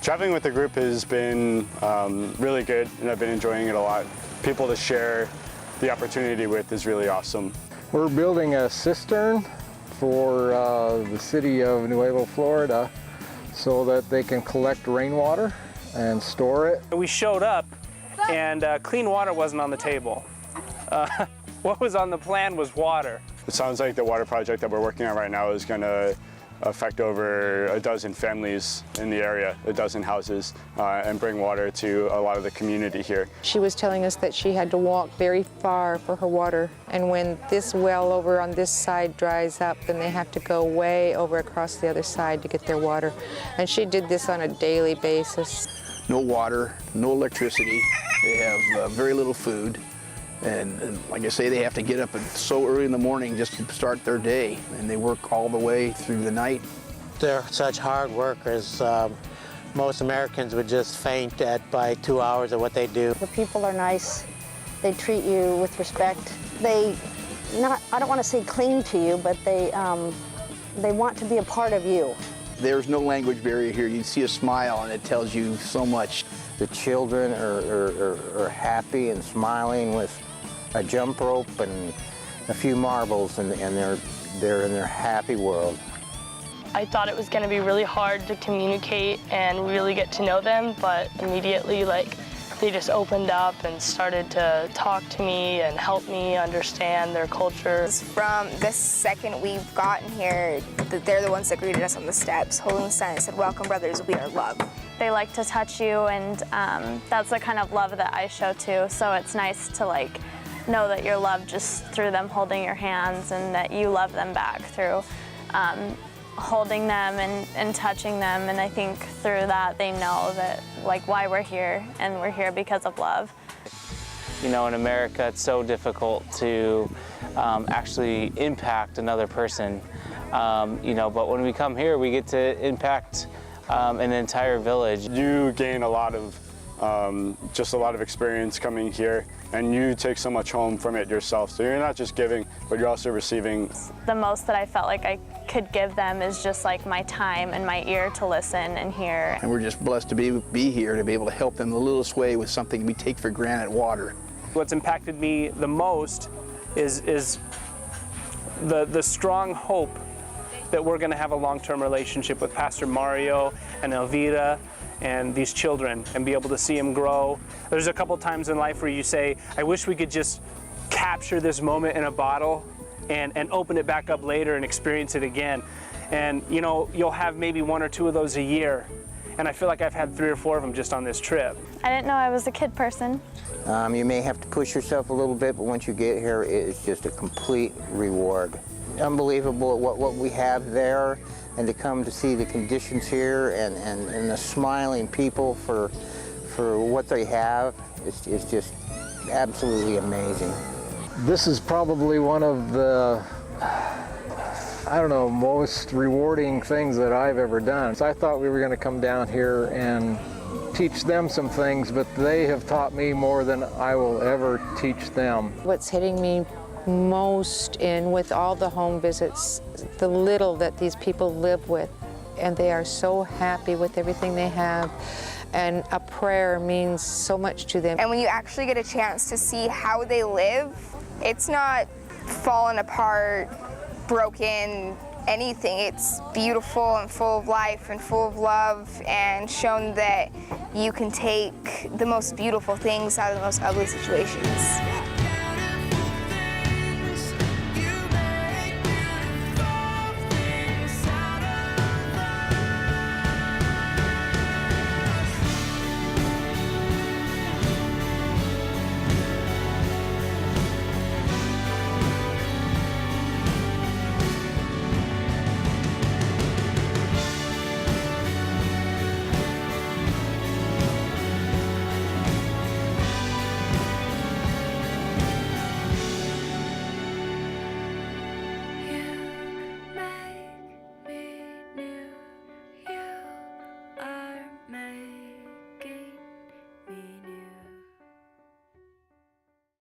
Traveling with the group has been really good, and I've been enjoying it a lot. People to share the opportunity with is really awesome. We're building a cistern for the city of Nuevo, Florida, so that they can collect rainwater and store it. We showed up and clean water wasn't on the table. What was on the plan was water. It sounds like the water project that we're working on right now is going to affect over a dozen families in the area, a dozen houses, and bring water to a lot of the community here. She was telling us that she had to walk very far for her water, and when this well over on this side dries up, then they have to go way over across the other side to get their water. And she did this on a daily basis. No water, no electricity, they have very little food. And like I say, they have to get up so early in the morning just to start their day, and they work all the way through the night. They're such hard workers. Most Americans would just faint by 2 hours of what they do. The people are nice. They treat you with respect. I don't want to say cling to you, but they want to be a part of you. There's no language barrier here. You see a smile and it tells you so much. The children are happy and smiling with a jump rope and a few marbles, and they're in their happy world. I thought it was going to be really hard to communicate and really get to know them, but immediately they just opened up and started to talk to me and help me understand their culture. From the second we've gotten here, they're the ones that greeted us on the steps, holding the sign and said, "Welcome, brothers, we are love." They like to touch you, and that's the kind of love that I show too. So it's nice to know that you're loved just through them holding your hands, and that you love them back through holding them and touching them. And I think through that they know that why we're here, and we're here because of love. You know, in America, it's so difficult to actually impact another person. But when we come here, we get to impact an entire village. You gain a lot of experience coming here, and you take so much home from it yourself. So you're not just giving, but you're also receiving. The most that I felt like I could give them is just my time and my ear to listen and hear. And we're just blessed to be here, to be able to help them the littlest way with something we take for granted, water. What's impacted me the most is the strong hope that we're going to have a long-term relationship with Pastor Mario and Elvira and these children, and be able to see them grow. There's a couple times in life where you say, I wish we could just capture this moment in a bottle and open it back up later and experience it again. And you'll have maybe 1 or 2 of those a year. And I feel like I've had 3 or 4 of them just on this trip. I didn't know I was a kid person. You may have to push yourself a little bit, but once you get here, it's just a complete reward. Unbelievable what we have there, and to come to see the conditions here and the smiling people for what they have, it's just absolutely amazing. This is probably one of the, most rewarding things that I've ever done. So I thought we were going to come down here and teach them some things, but they have taught me more than I will ever teach them. What's hitting me most with all the home visits, the little that these people live with, and they are so happy with everything they have, and a prayer means so much to them. And when you actually get a chance to see how they live, it's not fallen apart, broken, anything. It's beautiful and full of life and full of love, and shown that you can take the most beautiful things out of the most ugly situations.